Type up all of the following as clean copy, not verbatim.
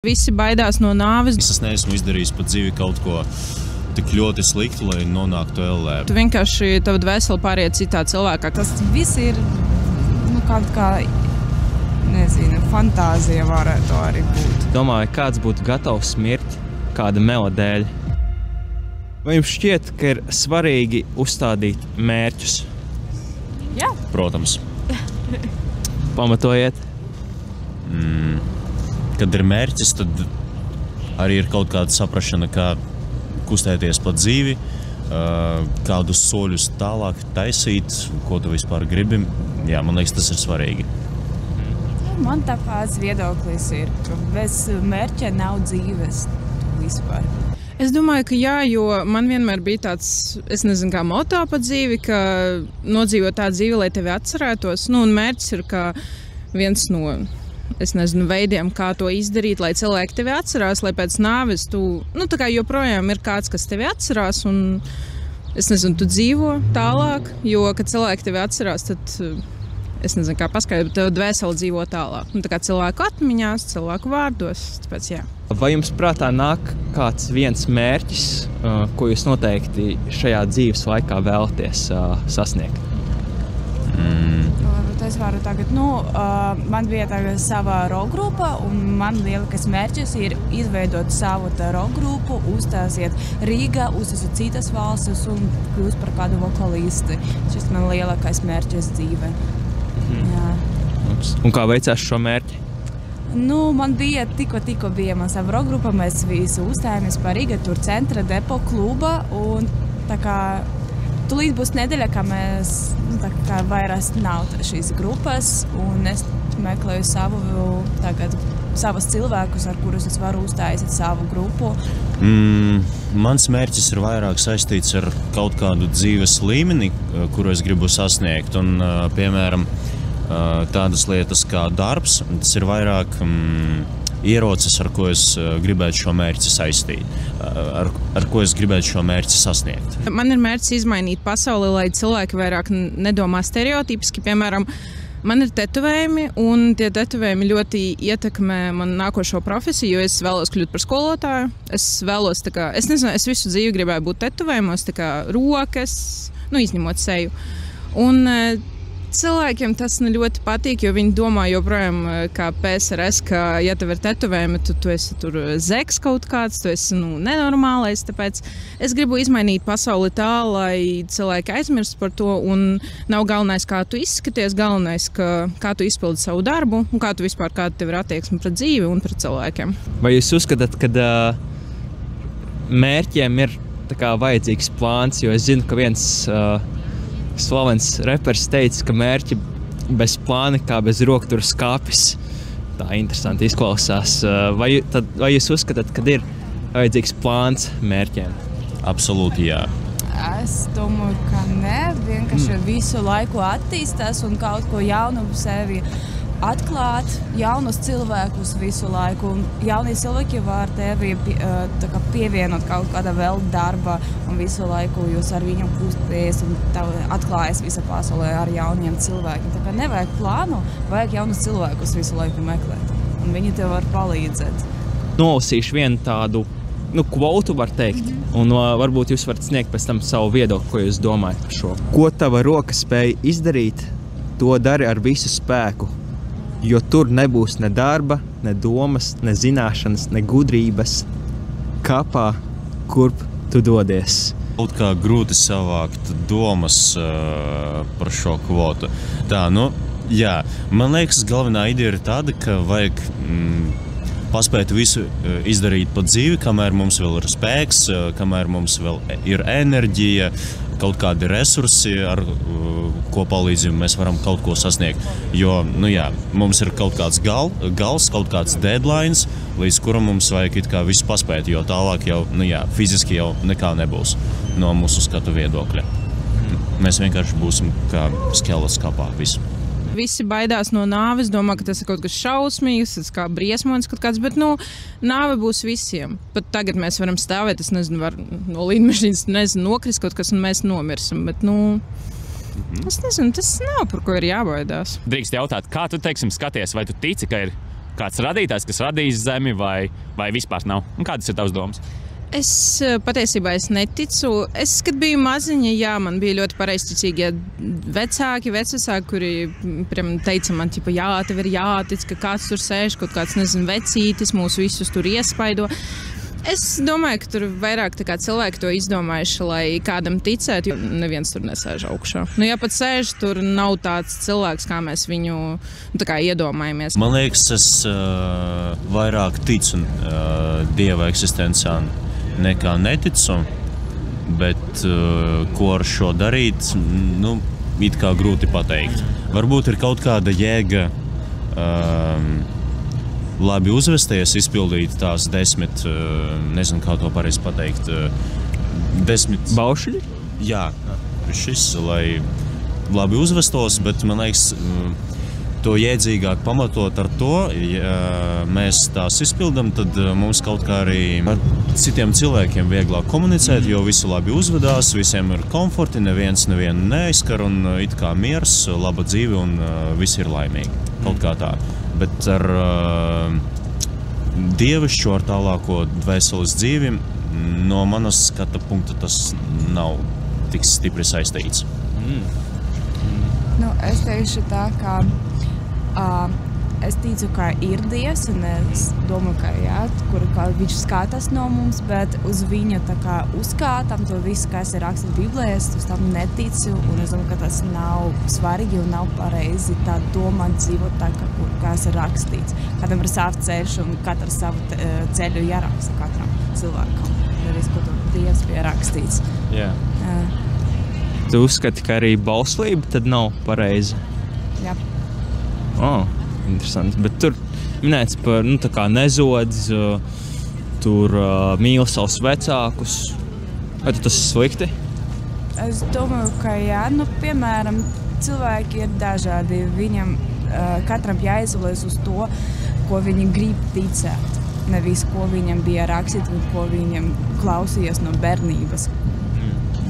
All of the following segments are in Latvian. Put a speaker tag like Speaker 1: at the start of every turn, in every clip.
Speaker 1: Visi baidās no nāves.
Speaker 2: Es neesmu izdarījis pa dzīvi kaut ko tik ļoti sliktu, lai nonāktu ellē.
Speaker 1: Tu vienkārši tavu dvēseli pāriet citā cilvēkā.
Speaker 3: Tas viss ir kaut kā, nezinu, fantāzija varētu arī būt.
Speaker 4: Domāju, kāds būtu gatavs mirt kāda mela dēļ. Vai jums šķiet, ka ir svarīgi uzstādīt mērķus?
Speaker 3: Jā.
Speaker 2: Protams.
Speaker 4: Pamatojiet.
Speaker 2: Kad ir mērķis, tad arī ir kaut kāda saprašana, kā kustēties pa dzīvi, kādus soļus tālāk taisīt, ko tu vispār gribi. Jā, man liekas, tas ir svarīgi.
Speaker 3: Man tāds viedoklis ir, ka bez mērķa nav dzīves vispār.
Speaker 1: Es domāju, ka jā, jo man vienmēr bija tāds, es nezinu, kā moto pa dzīvi, ka nodzīvot tā dzīvi, lai tevi atcerētos. Un mērķis ir kā viens no, es nezinu, veidiem, kā to izdarīt, lai cilvēki tevi atcerās, lai pēc nāves tu, tā kā joprojām ir kāds, kas tevi atcerās, un es nezinu, tu dzīvo tālāk, jo, kad cilvēki tevi atcerās, tad, es nezinu, kā paskaidrot, bet tev dvēseli dzīvo tālāk. Tā kā cilvēku atmiņās, cilvēku vārdos, tāpēc jā.
Speaker 4: Vai jums prātā nāk kāds viens mērķis, ko jūs noteikti šajā dzīves laikā vēlaties sasniegt?
Speaker 3: Es varu tagad, man bija tagad sava rock grupa, un man lielākais mērķis ir izveidot savu rock grupu, uzstāsiet Rīgā, uzstāsiet citas valstis un kļūst par kādu vokalisti. Šis man lielākais mērķis dzīve. Jā.
Speaker 4: Un kā veicās šo mērķi?
Speaker 3: Man bija tikko bija man sava rock grupa, mēs visi uzstājāmies par Rīga, tur centra depo kluba, un tā kā tūlīt būs nedēļa, ka mēs vairs nav šīs grupas, un es meklēju savus cilvēkus, ar kurus es varu uztaisīt savu grupu.
Speaker 2: Mans mērķis ir vairāk saistīts ar kaut kādu dzīves līmeni, kuru es gribu sasniegt, un, piemēram, tādas lietas kā darbs, tas ir vairāk ierocis, ar ko es gribētu šo mērķi saistīt, ar ko es gribētu šo mērķi sasniegt.
Speaker 1: Man ir mērķis izmainīt pasauli, lai cilvēki vairāk nedomā stereotipiski. Piemēram, man ir tetovējumi, un tie tetovējumi ļoti ietekmē man nākošo profesiju, jo es vēlos kļūt par skolotāju. Es vēlos, es visu dzīvi gribēju būt tetovējumos, rokas, izņemot seju. Un cilvēkiem tas ļoti patīk, jo viņi domā joprojām kā PSRS, ka ja tev ir tetovējumi, tu esi tur zeks kaut kāds, tu esi nenormālais. Tāpēc es gribu izmainīt pasauli tā, lai cilvēki aizmirst par to, un nav galvenais, kā tu izskaties, galvenais, kā tu izpildi savu darbu, un kā tu vispār, kāda tev ir attieksme pret dzīvi un pret cilvēkiem.
Speaker 4: Vai jūs uzskatāt, ka mērķiem ir vajadzīgs plāns, jo es zinu, ka viens slavens reperis teica, ka mērķi bez plāna kā bez rokturas kāpis. Tā interesanti izklausās. Vai jūs uzskatāt, ka ir vajadzīgs plāns mērķiem?
Speaker 2: Absolūti jā.
Speaker 3: Es domāju, ka nē, vienkārši visu laiku attīstās un kaut ko jaunu sevi atklāt, jaunus cilvēkus visu laiku, un jaunie cilvēki var tevi pievienot kaut kāda vēl darba, un visu laiku jūs ar viņu kusties un atklājas visa pasaulē ar jauniem cilvēkiem. Tā kā nevajag plānu, vajag jaunus cilvēkus visu laiku meklēt, un viņi tev var palīdzēt.
Speaker 4: Nolasīšu vienu tādu kvotu, var teikt, un varbūt jūs varat sniegt pēc tam savu viedokli, ko jūs domājat par šo. Ko tava roka spēja izdarīt, to dari ar visu spēku. Jo tur nebūs ne darba, ne domas, ne zināšanas, ne gudrības. Kāpā, kurp tu dodies?
Speaker 2: Kaut kā grūti savākt domas par šo kvotu. Jā, man liekas, galvenā ideja ir tāda, ka vajag paspēt visu izdarīt pa dzīvi, kamēr mums vēl ir spēks, kamēr mums vēl ir enerģija, kaut kādi resursi, ar ko palīdzību mēs varam kaut ko sasniegt. Jo, mums ir kaut kāds gals, kaut kāds deadlines, līdz kuram mums vajag it kā visu paspēt, jo tālāk jau, fiziski jau nekā nebūs no mūsu skatu viedokļa. Mēs vienkārši būsim kā skeles kapā visu.
Speaker 1: Visi baidās no nāves, domā, ka tas ir kaut kas šausmīgs, tas kā briesmonis kaut kāds, bet, nāve būs visiem. Pat tagad mēs varam stāvēt, es nezinu, var no līdmašīnas, nokrist kaut kas, un mēs nomirsim, bet, es nezinu, tas nav, par ko ir jābaidās.
Speaker 5: Drīkst jautāt, kā tu, skaties, vai tu tici, ka ir kāds radītājs, kas radījis Zemi, vai vispār nav? Un kādas ir tavas domas?
Speaker 1: Es patiesībā neticu. Kad biju maziņa, jā, man bija ļoti pareizticīgie vecāki, kuri teica man, jā, tev ir jātic, ka kāds tur sēž, kaut kāds, nezinu, vecītis, mūs visus tur iespaido. Es domāju, ka tur vairāk cilvēki to izdomājuši, lai kādam ticētu, jo neviens tur nesēž augšā. Ja pat sēž, tur nav tāds cilvēks, kā mēs viņu iedomājamies.
Speaker 2: Man liekas, es vairāk ticu Dieva eksistencā nekā neticu, bet ko ar šo darīt, it kā grūti pateikt. Varbūt ir kaut kāda jēga labi uzvesties, izpildīt tās 10, nezinu, kā to pareizi pateikt, 10
Speaker 4: baušļi?
Speaker 2: Jā, šis, lai labi uzvestos, bet man liekas, to jēdzīgāk pamatot ar to, ja mēs tās izpildam, tad mums kaut kā arī ar citiem cilvēkiem vieglāk komunicēt, jo visi labi uzvedās, visiem ir komforti, nevienu neaizskar un it kā miers, laba dzīve un visi ir laimīgi. Kaut kā tā. Bet ar dievišķo, ar tālāko dvēseles dzīvi, no manas skata punkta tas nav tik stipri saistīts.
Speaker 3: Es teikšu tā, ka es ticu, ka ir Dievs, un es domāju, ka jā, viņš skatās no mums, bet uz viņu uzskatām to visu, kas ir rakstīts Bībelē, es uz tam neticu, un es domāju, ka tas nav svarīgi un nav pareizi tā domāt, dzīvot tā, kas ir rakstīts. Katram ir savs ceļš, un katrs savu ceļu jāraksta katram cilvēkam. Nevis, ko tur Dievs bija rakstīts.
Speaker 4: Jā. Tu uzskati, ka arī bauslība tad nav pareizi?
Speaker 3: Jā.
Speaker 4: Interesanti. Bet tur minēts par, tā kā nezodz, tur mīl savus vecākus. Vai tas ir slikti?
Speaker 3: Es domāju, ka jā. Piemēram, cilvēki ir dažādi. Viņam katram jāizvēlas uz to, ko viņi grib ticēt. Nevis, ko viņam bija rakstīt un ko viņam klausījās no bērnības.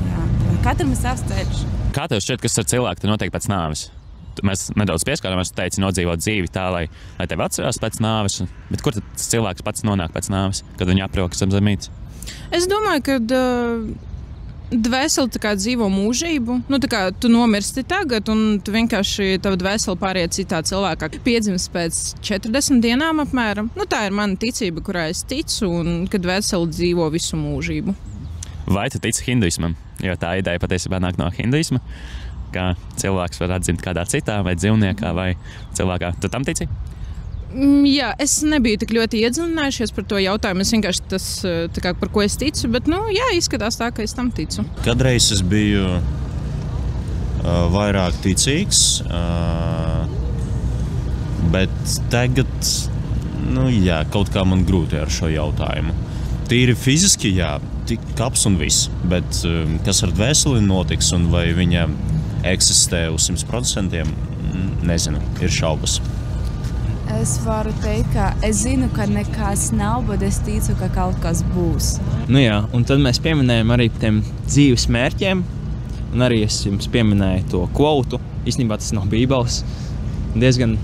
Speaker 3: Jā. Katram ir savs ceļš.
Speaker 5: Kā tev šķiet, kas ar cilvēku notiek pēc nāves? Mēs nedaudz pieskārāmies, tu teici, nodzīvot dzīvi tā, lai tevi atcerās pēc nāves. Bet kur tad cilvēks pats nonāk pēc nāves, kad viņi aprokas zem zemītes?
Speaker 1: Es domāju, ka dvēseli dzīvo mūžību. Tu nomirsti tagad, un tu vienkārši tava dvēseli pāriet citā cilvēkā. Piedzims pēc 40 dienām apmēram. Tā ir mana ticība, kurā es ticu, un kad dvēseli dzīvo visu mūžību.
Speaker 5: Vai tu tici hinduismam? Jo tā ideja patiesībā nāk no hinduisma. Kā cilvēks var atzimt kādā citā, vai dzīvniekā, vai cilvēkā. Tu tam tici?
Speaker 1: Jā, es nebiju tik ļoti iedziļinājušies par to jautājumu. Es vienkārši tas, par ko es ticu, bet, jā, izskatās tā, ka es tam ticu.
Speaker 2: Kadreiz es biju vairāk ticīgs, bet tagad, jā, kaut kā man grūti ar šo jautājumu. Tīri fiziski, jā, kaps un viss, bet kas ar dvēseli notiks un vai viņa eksistē uz 100%, nezinu, ir šaubas.
Speaker 3: Es varu teikt, ka es zinu, ka nekas nav, bet es ticu, ka kaut kas būs.
Speaker 4: Jā, un tad mēs pieminējam arī tiem dzīves mērķiem, un arī es jums pieminēju to kvotu. Īstenībā tas nav Bībeles. Diezgan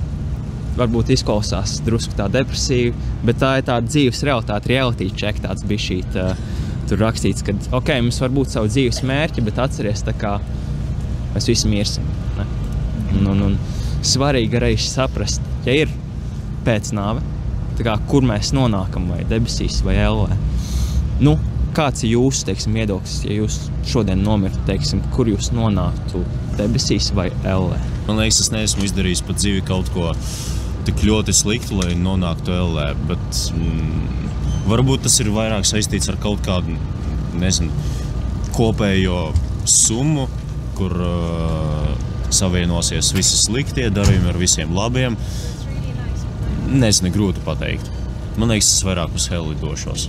Speaker 4: varbūt izklausās drusku tā depresīvi, bet tā ir tāda dzīves realitāte, reality check tāds bišķīt. Tur rakstīts, ka mums var būt savu dzīves mērķi, bet atceries tā kā mēs visi mirsim. Un svarīgi arī saprast, ja ir pēc nāve, kur mēs nonākam, vai debesīs, vai ellē. Kāds ir jūsu, viedoklis, ja jūs šodien nomirtu, kur jūs nonāktu, debesīs vai ellē?
Speaker 2: Man liekas, es neesmu izdarījis pat dzīvi kaut ko tik ļoti sliktu, lai nonāktu ellē, bet varbūt tas ir vairāk saistīts ar kaut kādu, nezinu, kopējo summu, kur savienosies visi sliktie darījumi ar visiem labiem. Nezinu, grūti pateikt. Man liekas, es vairāk uz helli došos.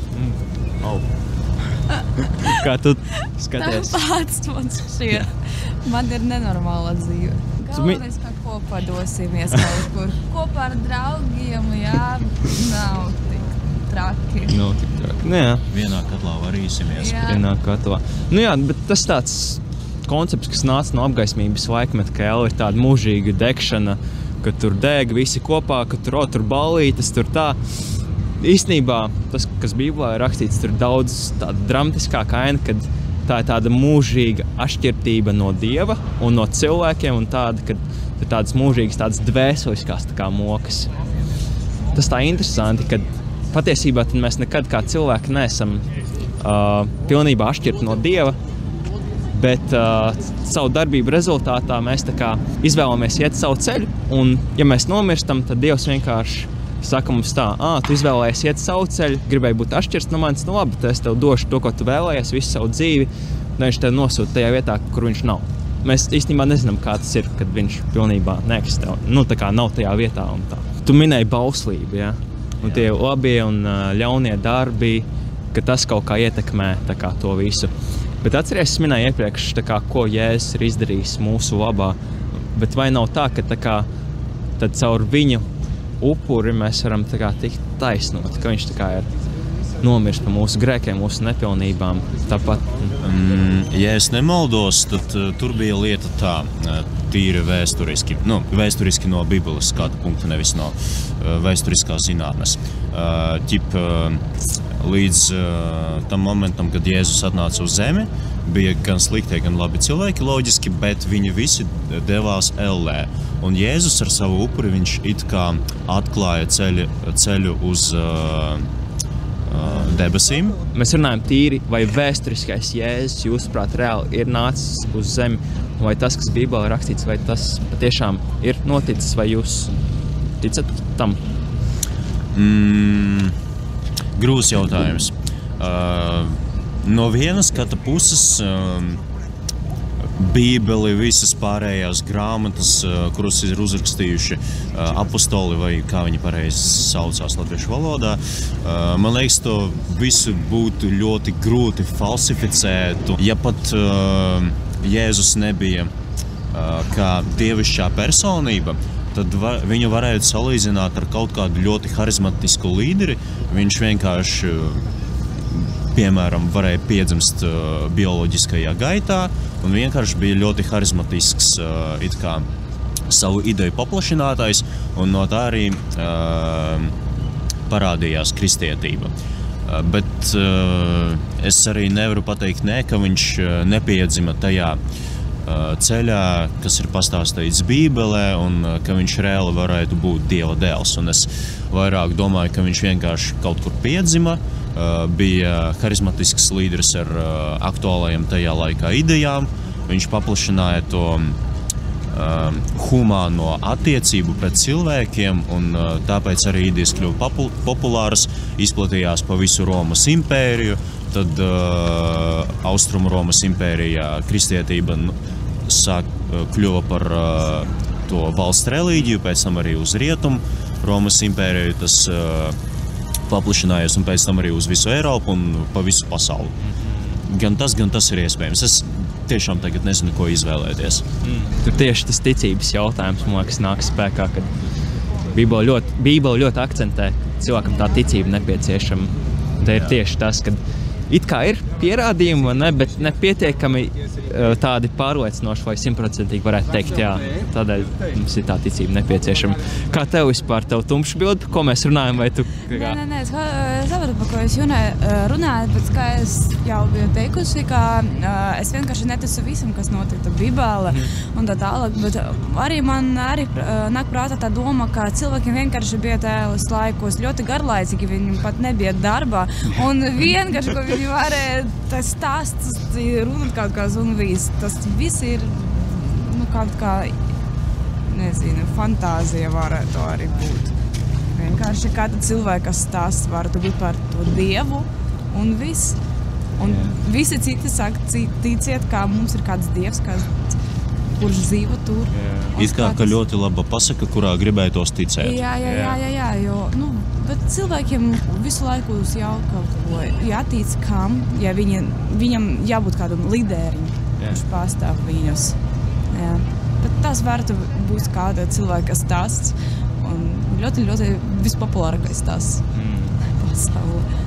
Speaker 4: Kā tu skaties?
Speaker 3: Tāpēc man šķiet. Man ir nenormāla dzīve. Galvenais, ka kopā dosimies kaut kur. Kopā ar draugiem, jā, nav tik traki.
Speaker 4: Jā.
Speaker 2: Vienā katlā varīsimies.
Speaker 4: Vienā katlā. Jā, bet tas tāds koncepts, kas nāca no apgaismības laikmeta, ka ella ir tāda mūžīga degšana, ka tur deg visi kopā, ka tur ballītes, tur tā. Īstenībā tas, kas Bībelē ir rakstīts, tur daudz tāda dramatiskāka aina, kad tā ir tāda mūžīga atšķirtība no Dieva un no cilvēkiem, un tāda, kad ir tādas mūžīgas, tādas dvēseliskās tā kā mokas. Tas tā interesanti, kad patiesībā tad mēs nekad kā cilvēki neesam pilnībā atšķirti no Dieva, bet savu darbību rezultātā mēs tā kā izvēlamies iet savu ceļu, un ja mēs nomirstam, tad Dievs vienkārši saka mums tā, tu izvēlējies iet savu ceļu, gribēji būt atšķirts no manis, nu labi, tad es tev došu to, ko tu vēlējies, visu savu dzīvi, un viņš tev nosūta tajā vietā, kur viņš nav. Mēs īstenībā nezinām, kā tas ir, kad viņš pilnībā neeksistē, tā kā nav tajā vietā un tā. Tu minēji bauslību, ja? Un tie labie un ļaunie darbi, ka tas kaut kā ietekmē tā kā to visu. Bet atceries, es minēju iepriekš, tā kā, ko Jēzus ir izdarījis mūsu labā. Bet vai nav tā, ka tā kā, tad caur viņu upuri mēs varam tā kā tikt taisnot, ka viņš tā kā ir nomirst par mūsu grēkiem, mūsu nepilnībām. Tāpat.
Speaker 2: Ja es nemaldos, tad tur bija lieta tā, tīri vēsturiski, vēsturiski no Bībeles skatu punkta, nevis no vēsturiskās zinātnes. Līdz tam momentam, kad Jēzus atnāca uz zemi, bija gan sliktie, gan labi cilvēki, loģiski, bet viņi visi devās ellē. Un Jēzus ar savu upuri, viņš it kā atklāja ceļu uz debesīm.
Speaker 4: Mēs runājam tīri, vai vēsturiskais Jēzus, jūsuprāt, reāli ir nācis uz zemi, vai tas, kas Bībelē rakstīts, vai tas patiešām ir noticis, vai jūs ticat tam?
Speaker 2: Grūts jautājums. No vienas skata puses Bībeli, visas pārējās grāmatas, kuras ir uzrakstījuši apostoli, vai kā viņi pareizi saucās latviešu valodā, man liekas, to visu būtu ļoti grūti falsificēt. Ja pat Jēzus nebija kā dievišķā personība, tad viņu varētu salīdzināt ar kaut kādu ļoti harizmatisku līderi. Viņš vienkārši, piemēram, varēja piedzimst bioloģiskajā gaitā un vienkārši bija ļoti harizmatisks it kā savu ideju paplašinātājs, un no tā arī parādījās kristietība. Bet es arī nevaru pateikt ka viņš nepiedzima tajā ceļā, kas ir pastāstīts Bībelē, un ka viņš reāli varētu būt Dieva dēls. Un es vairāk domāju, ka viņš vienkārši kaut kur piedzima, bija harizmatisks līderis ar aktuālajiem tajā laikā idejām. Viņš paplašināja to humāno attiecību pret cilvēkiem, un tāpēc arī idejas kļuva populāras, izplatījās pa visu Romas impēriju, tad Austrumu Romas impērijā kristietība kļuva par to valsts reliģiju, pēc tam arī uz Rietumu Romas impēriju tas paplašinājās, un pēc tam arī uz visu Eiropu un pa visu pasauli. Gan tas ir iespējams. Es tiešām tagad nezinu, ko izvēlēties.
Speaker 4: Tur tieši tas ticības jautājums, man liekas, nāk spēkā, kad Bībele ļoti akcentē, ka cilvēkam tā ticība nepieciešama. Tā ir tieši tas, kad it kā ir pierādījumi, ne, bet nepietiekami tādi pārliecinoši vai 100% varētu teikt, jā, tādēļ mums ir tā ticība nepieciešama. Kā tev vispār, tev tumša bilde, par ko mēs runājam, vai tu?
Speaker 3: Nē, es saprotu, par ko es runāju, bet kā es jau biju teikusi, ka es vienkārši neticu visam, kas notika Bībelē un tā tālāk, bet arī man nāk prātā tā doma, ka cilvēkiem vienkārši bija tajos laikos ļoti garlaicīgi, viņi pat nebija darbā, un vienkārši, ko viņi varēja, tas stāsts, runāt kaut kāds un viss. Tas viss ir, kaut kā, nezinu, fantāzija varētu arī būt. Vienkārši kāda cilvēka stāsts varētu būt par to Dievu un viss. Un visi citi saka, ticiet, kā mums ir kāds Dievs, kurš dzīvo tur.
Speaker 2: It kā, ka ļoti laba pasaka, kurā gribētos ticēt.
Speaker 3: Jā, jo, bet cilvēkiem visu laiku jau kaut ko jātic kam, ja viņam jābūt kādam līderim, kurš pārstāv viņus. Jā. Bet tas varētu būt kāda cilvēka stāsts un ļoti, ļoti vispopulārākais stāsts pasaulē.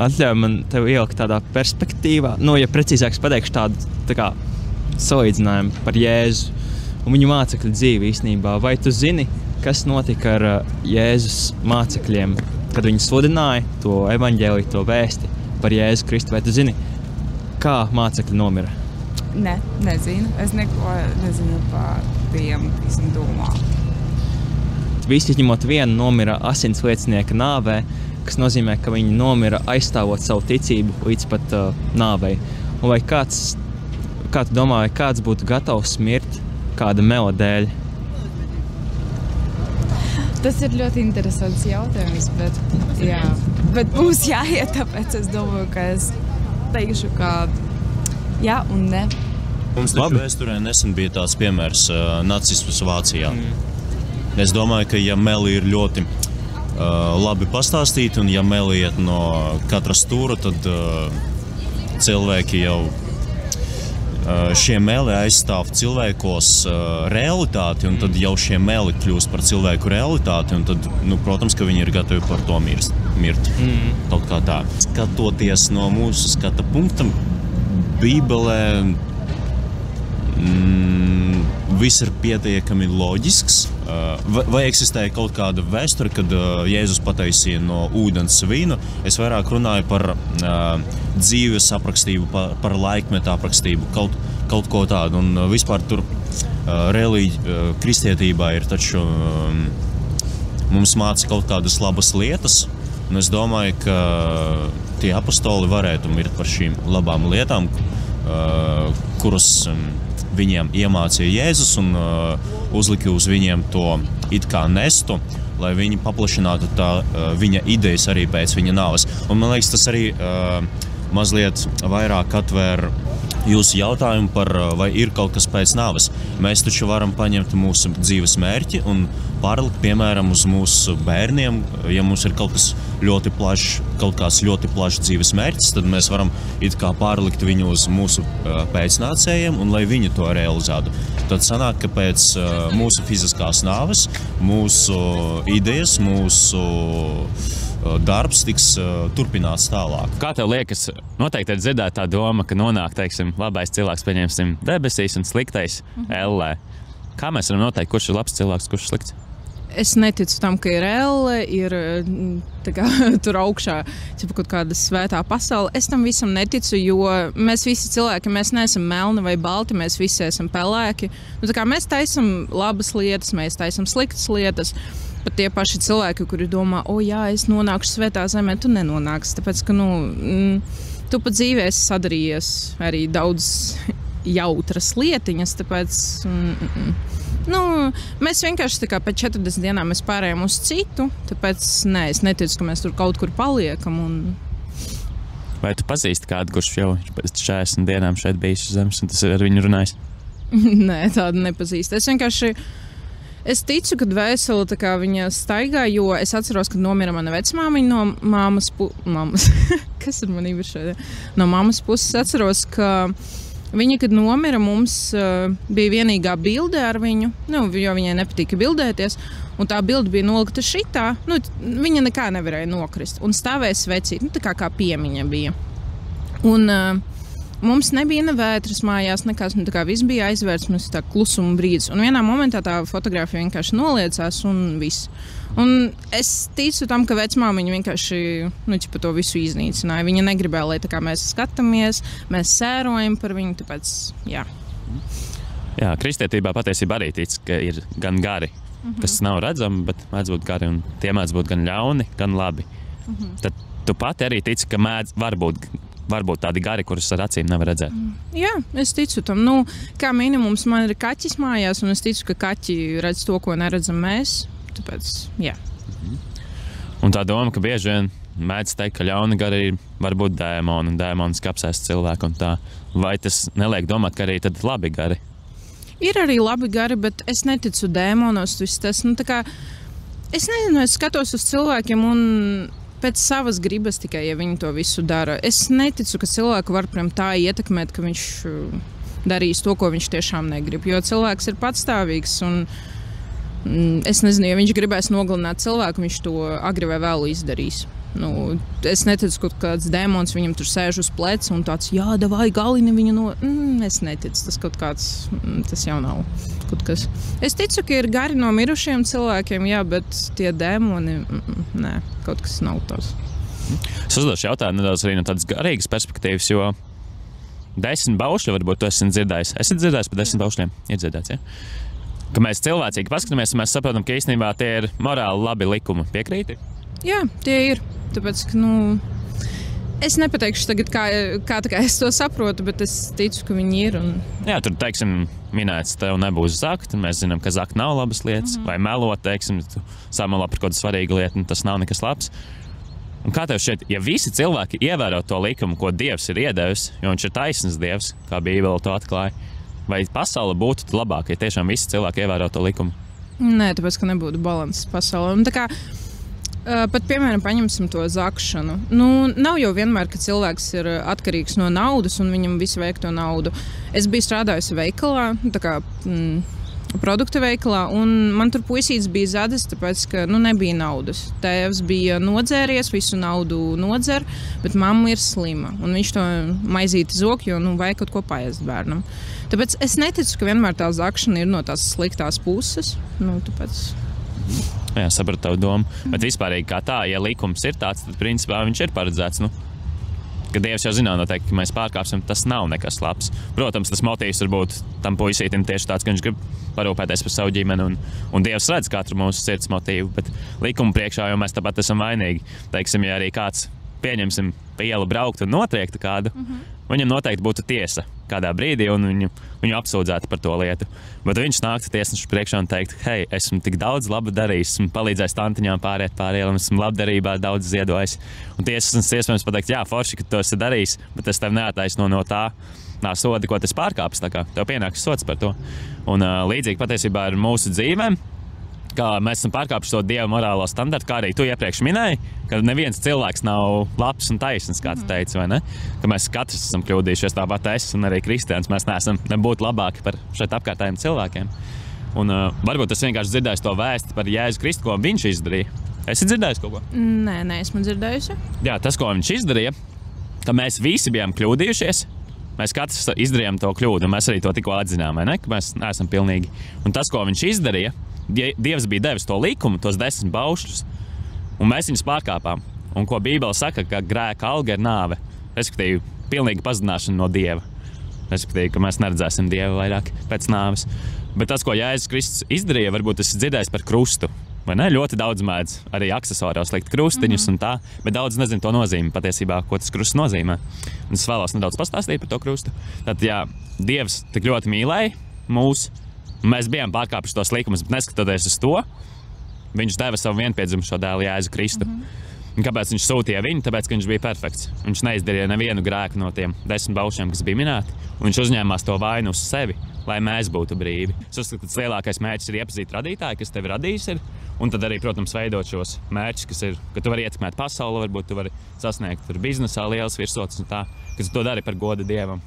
Speaker 4: Atļauj man tev ielikt tādā perspektīvā, ja precīzāk pateikšu tādu tā kā salīdzinājumu par Jēzu. un viņu mācekļu dzīvi īstenībā. Vai tu zini, kas notika ar Jēzus mācekļiem, kad viņi sludināja to evaņģēliju, to vēsti par Jēzu Kristu? Vai tu zini, kā mācekļi nomira?
Speaker 3: Nē, nezinu. Es neko nezinu par tiem visam domā.
Speaker 4: Visi izņemot vienu nomira asinsliecinieka nāvē, kas nozīmē, ka viņi nomira aizstāvot savu ticību līdz pat nāvei. Un vai kā tu domā, vai kāds būtu gatavs mirt kāda mela dēļ?
Speaker 3: Tas ir ļoti interesants jautājums, bet mums jāiet, tāpēc es domāju, ka es teikšu, ka jā un ne.
Speaker 2: Mums taču vēsturē nesen bija tāds piemērs nacismas Vācijā. Es domāju, ka ja meli ir ļoti labi pastāstīti un ja meli iet no katra stūra, tad cilvēki jau šie meli aizstāv cilvēkos realitāti, un tad jau šie meli kļūst par cilvēku realitāti, un tad, protams, ka viņi ir gatavi par to mirt. Kaut kā tā. Skatoties no mūsu skata punkta, Bībelē viss ir pietiekami loģisks. Vai eksistēja kaut kāda vēsture, kad Jēzus pataisīja no ūdens vīnu? Es vairāk runāju par dzīves aprakstību, par laikmetu aprakstību, kaut ko tādu. Un vispār tur kristietībā ir taču mums māca kaut kādas labas lietas. Un es domāju, ka tie apostoli varētu mirt par šīm labām lietām, kuras viņiem iemācīja Jēzus un uzlika uz viņiem to it kā nestu, lai viņi paplašinātu viņa idejas arī pēc viņa nāves. Un man liekas, tas arī mazliet vairāk atvēr jūsu jautājumu par vai ir kaut kas pēc nāves. Mēs taču varam paņemt mūsu dzīves mērķi un pārlikt, piemēram, uz mūsu bērniem. Ja mums ir kaut kāds ļoti plašs dzīves mērķis, tad mēs varam it kā pārlikt viņu uz mūsu pēcnācējiem un lai viņi to realizētu. Tad sanāk, ka pēc mūsu fiziskās nāves, mūsu idejas, mūsu darbs tiks turpināts tālāk.
Speaker 5: Kā tev liekas, noteikti ir dzirdēta tā doma, ka nonāk, teiksim, labais cilvēks, pieņemsim, debesīs un sliktais ellē. Kā mēs varam noteikt, kurš ir labs cilvēks, kurš ir slikts?
Speaker 1: Es neticu tam, ka ir elle, ir tur augšā kaut kāda svētā pasaule. Es tam visam neticu, jo mēs visi cilvēki, mēs neesam melni vai balti, mēs visi esam pelēki. Mēs taisam labas lietas, mēs taisam sliktas lietas. Pat tie paši cilvēki, kuri domā, jā, es nonākšu svētā zemē, tu nenonāksi. Tāpēc, ka, tu pat dzīvē esi sadarījies arī daudz jautras lietiņas, tāpēc, mēs vienkārši pēc 40 dienām mēs pārējām uz citu, tāpēc, es neticu, ka mēs tur kaut kur paliekam.
Speaker 5: Vai tu pazīsti kādu, kurš jau pēc 40 dienām šeit bijis uz zemes, un tas ir ar viņu runājis?
Speaker 1: Nē, tādu nepazīstu. Es ticu, ka dvēsele viņa staigā, jo es atceros, kad nomira mana vecmāmiņa no mammas Kas ir manība šeit? No mammas puses atceros, ka viņa, kad nomira, mums bija vienīgā bilde ar viņu, jo viņai nepatika bildēties, un tā bilde bija nolikta šitā, viņa nekā nevarēja nokrist, un stāvēja svecīt, tā kā piemiņa bija. Un mums nebija ne vētras mājās, nekas, viss bija aizvērts, mums tā klusuma brīdis. Un vienā momentā tā fotogrāfija vienkārši noliecās un viss. Un es ticu tam, ka vecmāmiņa vienkārši to visu iznīcināja. Viņa negribēja, lai mēs skatāmies, mēs sērojam par viņu, tāpēc, jā.
Speaker 5: Jā, kristietībā patiesībā arī tic, ka ir gan gari, kas nav redzami, bet mēdz būt gari, un tie mēdz būt gan ļauni, gan labi. Tad tu pati arī tici, ka varbūt tādi gari, kurus ar acīm nevar redzēt.
Speaker 1: Jā, es ticu tam. Kā minimums man ir kaķis mājās, un es ticu, ka kaķi redz to, ko neredzam mēs. Tāpēc, jā.
Speaker 5: Un tā doma, ka bieži vien mēdz teikt, ka ļauni gari var būt dēmoni, un dēmoni apsēst cilvēku un tā. Vai tas neliek domāt, ka arī tad labi gari?
Speaker 1: Ir arī labi gari, bet es neticu dēmonos. Es nezinu, es skatos uz cilvēkiem un pēc savas gribas tikai, ja viņi to visu dara. Es neticu, ka cilvēku var tā ietekmēt, ka viņš darīs to, ko viņš tiešām negrib. Jo cilvēks ir patstāvīgs, un es nezinu, ja viņš gribēs nogalināt cilvēku, viņš to agri vai vēlu izdarīs. Es neticu, ka kaut kāds dēmons viņam tur sēž uz pleca un tāds, jā, davai, galini viņu no... Es neticu, tas kaut kāds, tas jau nav kaut kas. Es ticu, ka ir gari no mirušiem cilvēkiem, jā, bet tie dēmoni, nē, kaut kas nav tās.
Speaker 5: Es uzdošu jautājumu nedaudz arī no tādas garīgas perspektīvas, jo 10 baušļi varbūt tu esi dzirdējis. Esi dzirdējis par 10 baušļiem? Ir dzirdēts, ja? Ka mēs cilvēcīgi paskatāmies, un mēs saprotam, ka īstenībā tie ir morāli labi likumi. Piekrīti? Jā,
Speaker 1: tie ir. Tāpēc, ka, es nepateikšu tagad, kā es to saprotu, bet es ticu, ka viņi ir.
Speaker 5: Jā, tur, teiksim, minēts, tev nebūs zakt, un mēs zinām, ka zakt nav labas lietas, vai melot, teiksim, tu samelo par kādu svarīgu lietu, un tas nav nekas labs. Un kā tev šķiet, ja visi cilvēki ievēro to likumu, ko Dievs ir iedevis, jo viņš ir taisns Dievs, kā Bībele to atklāja, vai pasaule būtu labāka, ja tiešām visi cilvēki ievēro to likumu?
Speaker 1: Nē, tāpēc, ka nebūtu balanss pasaulē. Un tā kā, pat, piemēram, paņemsim to zakšanu. Nav jau vienmēr, ka cilvēks ir atkarīgs no naudas un viņam visu vajag to naudu. Es biju strādājusi veikalā, tā kā produktu veikalā, un man tur puisīts bija zadis, tāpēc, ka nebija naudas. Tēvs bija nodzēries, visu naudu nodzer, bet mamma ir slima, un viņš to maizīti zog, jo vajag kaut ko paēst bērnam. Tāpēc es neticu, ka vienmēr tā zakšana ir no tās sliktās puses. Tāpēc...
Speaker 5: Jā, sapratu tavu domu. Bet vispārīgi kā tā, ja likums ir tāds, tad principā viņš ir paredzēts. Ka Dievs jau zināja noteikti, ka mēs pārkāpsim, tas nav nekas labs. Protams, tas motīvs varbūt tam puisītim tieši tāds, ka viņš grib parūpēties par savu ģimeni, un Dievs redz katru mūsu sirds motīvu, bet likuma priekšā jau mēs tāpat esam vainīgi. Teiksim, ja arī kāds, pieņemsim, pa ielu braukt un notriektu kādu, viņam noteikti būtu tiesa kādā brīdī, un viņu apsūdzētu par to lietu. Bet viņš nāktu tiesnešu priekšā un teikt, hei, esmu tik daudz labu darījis, esmu palīdzējis tantiņām pāriet pāri ielam, esmu labdarībā daudz ziedojis. Un tiesnesis iespējams pateikt, jā, forši, ka tu esi darījis, bet es tev neattaisno no tā soda, ko tas pārkāpis. Tā kā tev pienāks sods par to. Un līdzīgi patiesībā ar mūsu dzīvēm, kā mēs esam pārkāpuši to Dieva morālo standartu, kā arī tu iepriekš minēji, ka neviens cilvēks nav labs un taisns, kā tu teici, vai ne? Ka mēs katrs esam kļūdījušies, tāpat es un arī kristiāns, mēs neesam nebūtu labāki par šeit apkārtējiem cilvēkiem. Un varbūt es vienkārši dzirdēju to vēsti par Jēzu Kristu, ko viņš izdarīja. Esi dzirdējis kaut ko?
Speaker 1: Nē, esmu dzirdējusi.
Speaker 5: Jā, tas, ko viņš izdarīja, ka mēs visi bijām kļūdījušies, mēs katrs izdarījām to kļūdu, un mēs arī to tikko atzinām, vai ne? Ka mēs neesam pilnīgi. Un tas, ko viņš izdarīja, Dievs bija devis to likumu, tos 10 baušļus, un mēs viņus pārkāpām. Un ko Bībele saka, ka grēka alga ir nāve, respektīvi pilnīga pazudināšana no Dieva. Respektīvi, ka mēs neredzēsim Dievu vairāk pēc nāves. Bet tas, ko Jēzus Kristus izdarīja, varbūt es dzirdējis par krustu. Vai ne? Ļoti daudz mēdz arī aksesuāros likt krustiņus un tā, bet daudz nezinu to nozīmi patiesībā, ko tas krusts nozīmē. Un es vēlos nedaudz pastāstīt par to krustu. Tad, jā, Dievs tik ļoti mīlēja mūs, mēs bijām pārkāpuši tos likumus, bet neskatoties uz to, viņš deva savu vienpiedzimušo dēlu Jēzu Kristu. Un kāpēc viņš sūtīja viņu? Tāpēc, ka viņš bija perfekts. Viņš neizdarīja nevienu grēku no tiem 10 baušļiem, kas bija minēti, un viņš uzņēmās to vainu uz sevi, lai mēs būtu brīvi. Es uzskatu, ka tas lielākais mērķis ir iepazīt radītāju, kas tevi radījis ir, un tad arī, protams, veidot šos mērķus, kas ir, ka tu vari ietekmēt pasauli, varbūt tu vari sasniegt tur biznesā lielas virsotnes un tā, ka tu to dari par godu Dievam.